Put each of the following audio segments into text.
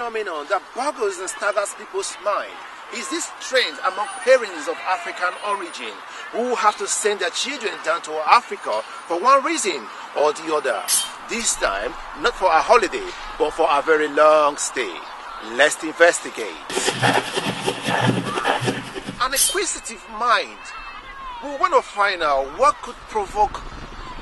phenomenon that boggles and staggers people's mind is this trend among parents of African origin who have to send their children down to Africa for one reason or the other. This time, not for a holiday, but for a very long stay. Let's investigate. An inquisitive mind will want to find out what could provoke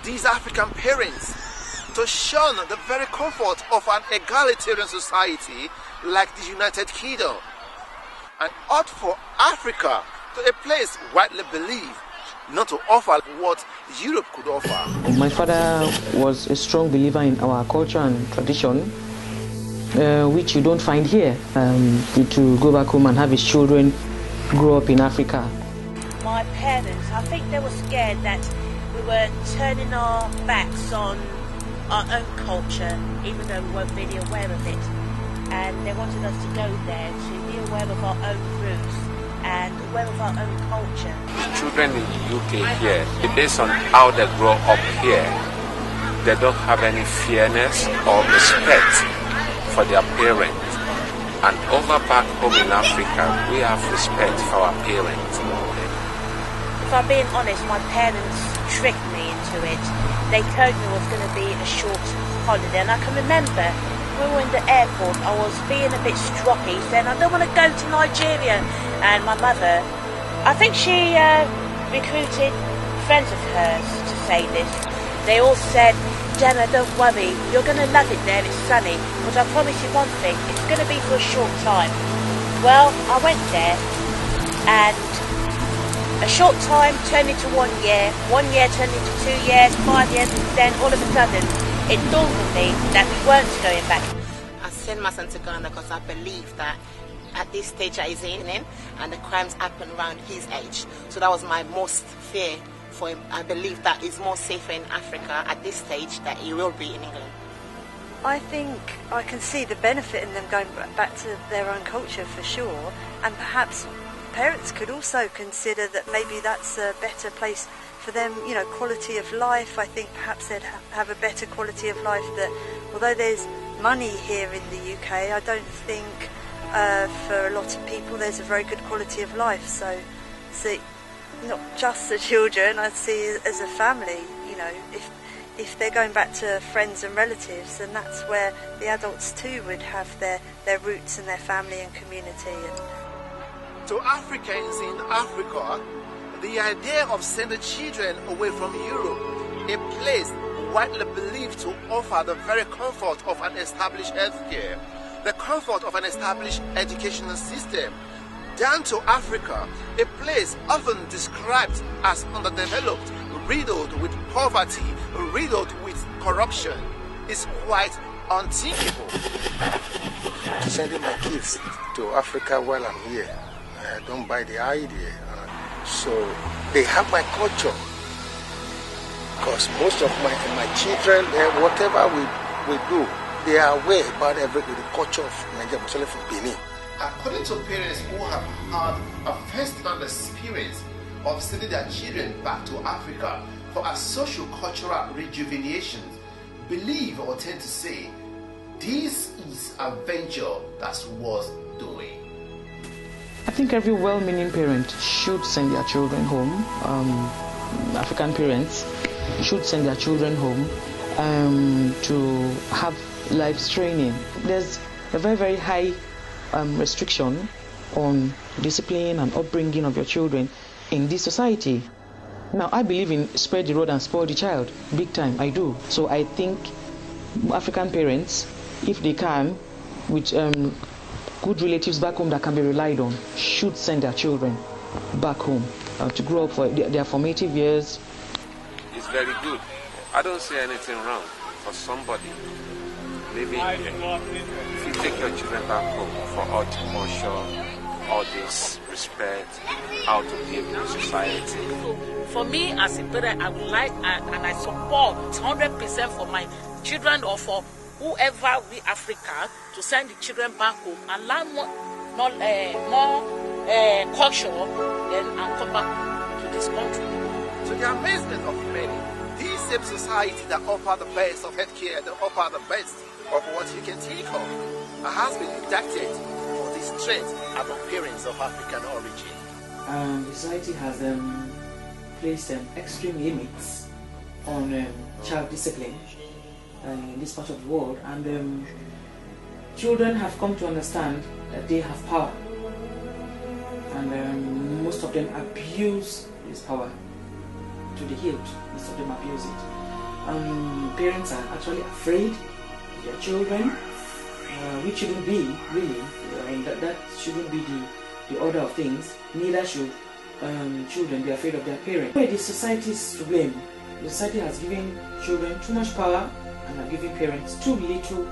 these African parents to shun the very comfort of an egalitarian society like the United Kingdom and opt for Africa to a place widely believed not to offer what Europe could offer. My father was a strong believer in our culture and tradition, which you don't find here, to go back home and have his children grow up in Africa. My parents, I think they were scared that we were turning our backs on our own culture, even though we weren't really aware of it. And they wanted us to go there to be aware of our own roots and aware of our own culture. Children in the UK here, based on how they grow up here, they don't have any fairness or respect for their parents. And over back home in Africa, we have respect for our parents. If I'm being honest, my parents tricked me into it. They told me it was going to be a short holiday, and I can remember when we were in the airport, I was being a bit stroppy, saying I don't want to go to Nigeria. And my mother, I think she recruited friends of hers to say this. They all said, Jenna, don't worry, you're going to love it there, it's sunny, but I promise you one thing, it's going to be for a short time. Well, I went there, and a short time turned into 1 year turned into 2 years, 5 years, and then all of a sudden, it dawned on me that we weren't going back. I sent my son to Ghana because I believe that at this stage that he's in, and the crimes happen around his age. So that was my most fear for him. I believe that he's more safer in Africa at this stage than he will be in England. I think I can see the benefit in them going back to their own culture for sure, and perhaps parents could also consider that maybe that's a better place for them, quality of life. I think perhaps they'd have a better quality of life. That although there's money here in the UK, I don't think for a lot of people there's a very good quality of life. So not just the children, I see as a family, if they're going back to friends and relatives, then that's where the adults too would have their roots and their family and community. To Africans in Africa, the idea of sending children away from Europe, a place widely believed to offer the very comfort of an established healthcare, the comfort of an established educational system, down to Africa, a place often described as underdeveloped, riddled with poverty, riddled with corruption, is quite unthinkable. Sending my kids to Africa while I'm here, I don't buy the idea. So they have my culture, because most of my children, whatever we do, they are aware about the culture of Nigeria, especially from Benin. According to parents who have had a first-hand experience of sending their children back to Africa for a socio-cultural rejuvenation, believe or tend to say, this is a venture that's worth doing. I think every well-meaning parent should send their children home. African parents should send their children home to have life training. There's a very, very high restriction on discipline and upbringing of your children in this society. Now, I believe in spare the rod and spoil the child, big time, I do. So I think African parents, if they can, with good relatives back home that can be relied on, should send their children back home to grow up for their formative years. It's very good. I don't see anything wrong for somebody living here. If you take your children back home for all the culture, all this respect, how to live in society. For me as a parent, I would like and I support 100% for my children or for whoever we Africa to send the children back home and learn more culture, then and come back to this country. To the amazement of many, this same society that offer the best of healthcare, that offer the best of what you can think of, has been inducted for this strength among parents of African origin. The society has placed extreme limits on child discipline in this part of the world, and children have come to understand that they have power, and most of them abuse this power to the hilt. Most of them abuse it. Parents are actually afraid of their children, which shouldn't be, really. That shouldn't be the order of things. Neither should children be afraid of their parents. The society is to blame. The society has given children too much power and are giving parents too little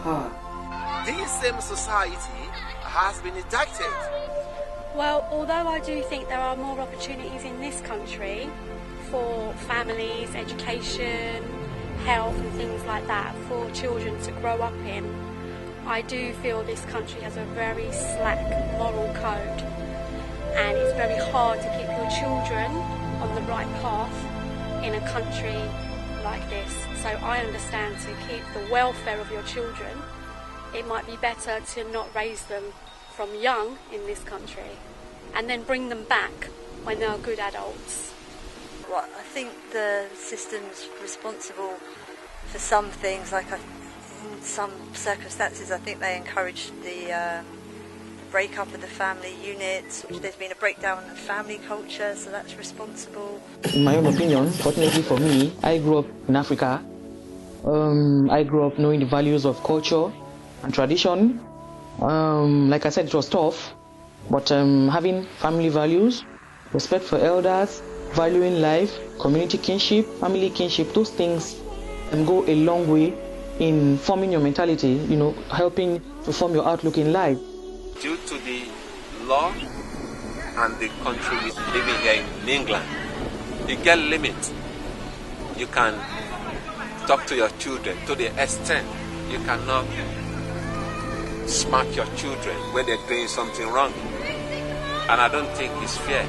power. This same society has been inducted. Well, although I do think there are more opportunities in this country for families, education, health and things like that for children to grow up in, I do feel this country has a very slack moral code, and it's very hard to keep your children on the right path in a country like this. So I understand, to keep the welfare of your children, it might be better to not raise them from young in this country and then bring them back when they are good adults. Well, I think the system's responsible for some things, like in some circumstances I think they encourage the break-up of the family units, which there's been a breakdown in family culture, so that's responsible. In my own opinion, fortunately for me, I grew up in Africa. I grew up knowing the values of culture and tradition. Like I said, it was tough, but having family values, respect for elders, valuing life, community kinship, family kinship, those things go a long way in forming your mentality, helping to form your outlook in life. Due to the law and the country we living here in England, you get limit. You can talk to your children to the extent you cannot smack your children when they're doing something wrong. And I don't think it's fair.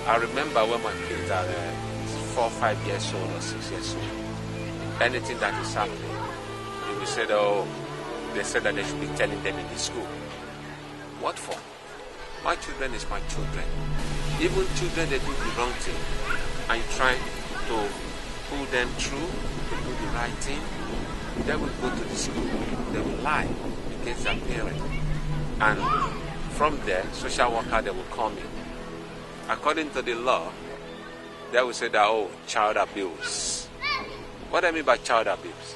I remember when my kids are 4 or 5 years old or 6 years old, anything that is happening, they will say, they said that they should be telling them in the school. What for? My children is my children. Even children, they do the wrong thing, and you try to pull them through, to do the right thing, they will go to the school, they will lie against their parents. And from there, social worker, they will come in. According to the law, they will say that, child abuse. What do I mean by child abuse?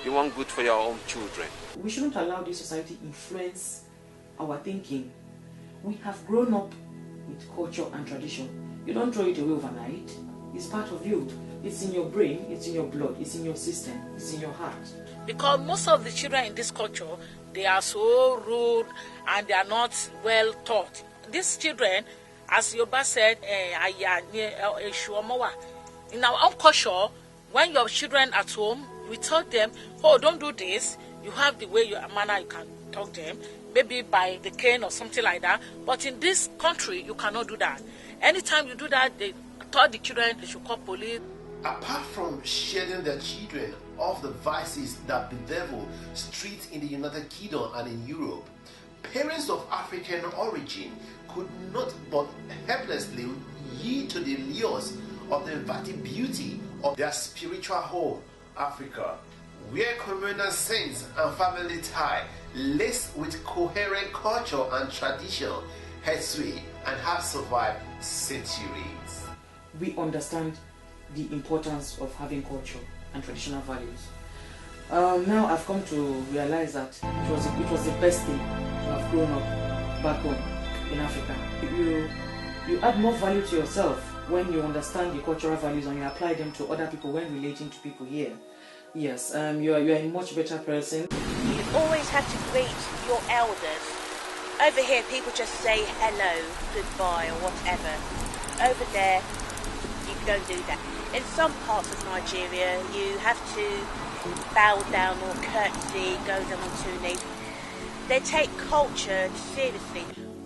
You want good for your own children. We shouldn't allow this society influence our thinking. We have grown up with culture and tradition. You don't throw it away overnight. It's part of you. It's in your brain, it's in your blood, it's in your system, it's in your heart. Because most of the children in this culture, they are so rude and they are not well taught. These children, as Yoba said, in our own culture, when your children at home, we taught them, don't do this. You have the way your manner you can talk to them, maybe by the cane or something like that. But in this country, you cannot do that. Anytime you do that, they taught the children they should call police. Apart from shielding their children of the vices that bedevil streets in the United Kingdom and in Europe, parents of African origin could not but helplessly yield to the lures of the inviting beauty of their spiritual home, Africa, where communal sense and family tie, laced with coherent culture and tradition, had sway and have survived centuries. We understand the importance of having culture and traditional values. Now I've come to realize that it was the best thing to have grown up back home in Africa. You add more value to yourself when you understand the cultural values and you apply them to other people when relating to people here. Yes, you are a much better person. You always have to greet your elders. Over here, people just say hello, goodbye, or whatever. Over there, you don't do that. In some parts of Nigeria, you have to bow down or curtsy, go down on 2 knees. They take culture seriously.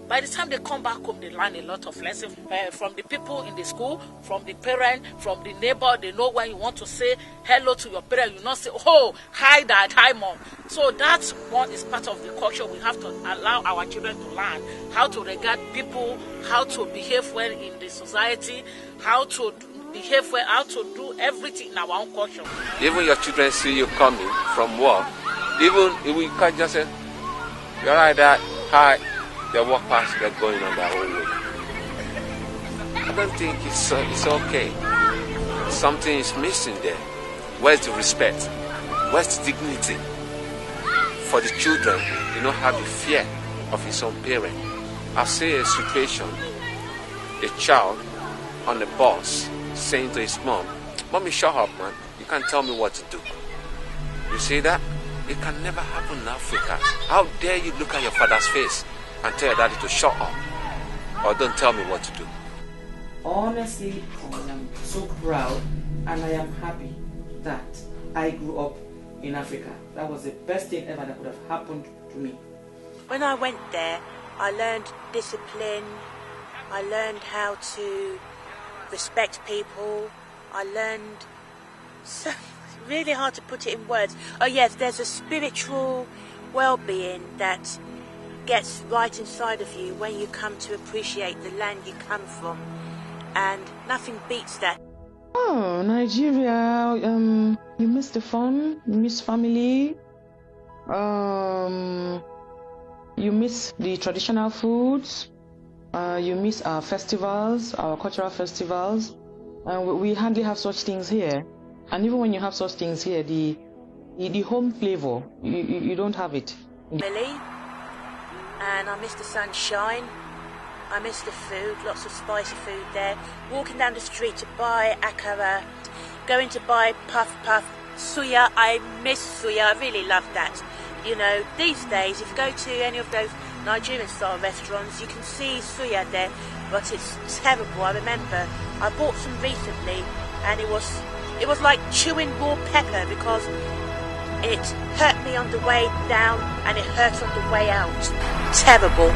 By the time they come back home, they learn a lot of lessons from the people in the school, from the parent, from the neighbor. They know when you want to say hello to your parent, you not say, oh, hi dad, hi mom. So that one is part of the culture. We have to allow our children to learn how to regard people, how to behave well in the society, how to behave well, how to do everything in our own culture. Even your children see you coming from work, even if we can't just say, you're right, dad, hi. They walk past, they're going on their own way. I don't think it's okay. Something is missing there. Where's the respect? Where's the dignity? For the children, they don't have the fear of his own parent. I've seen a situation, a child on the bus saying to his mom, "Mommy, shut up, man. You can't tell me what to do." You see that? It can never happen in Africa. How dare you look at your father's face and tell your daddy to shut up, or don't tell me what to do? Honestly, I am so proud and I am happy that I grew up in Africa. That was the best thing ever that could have happened to me. When I went there, I learned discipline, I learned how to respect people, I learned so really hard to put it in words. Oh yes, there's a spiritual well-being that gets right inside of you when you come to appreciate the land you come from, and nothing beats that. Oh, Nigeria, you miss the fun, you miss family, you miss the traditional foods, you miss our festivals, our cultural festivals, and we hardly have such things here. And even when you have such things here, the home flavor, you don't have it. Really? And I miss the sunshine, I miss the food, lots of spicy food there. Walking down the street to buy akara, going to buy puff, suya. I miss suya, I really love that. You know, these days, if you go to any of those Nigerian-style restaurants, you can see suya there, but it's terrible. I remember I bought some recently, and it was like chewing raw pepper because it hurt me on the way down and it hurts on the way out. Terrible.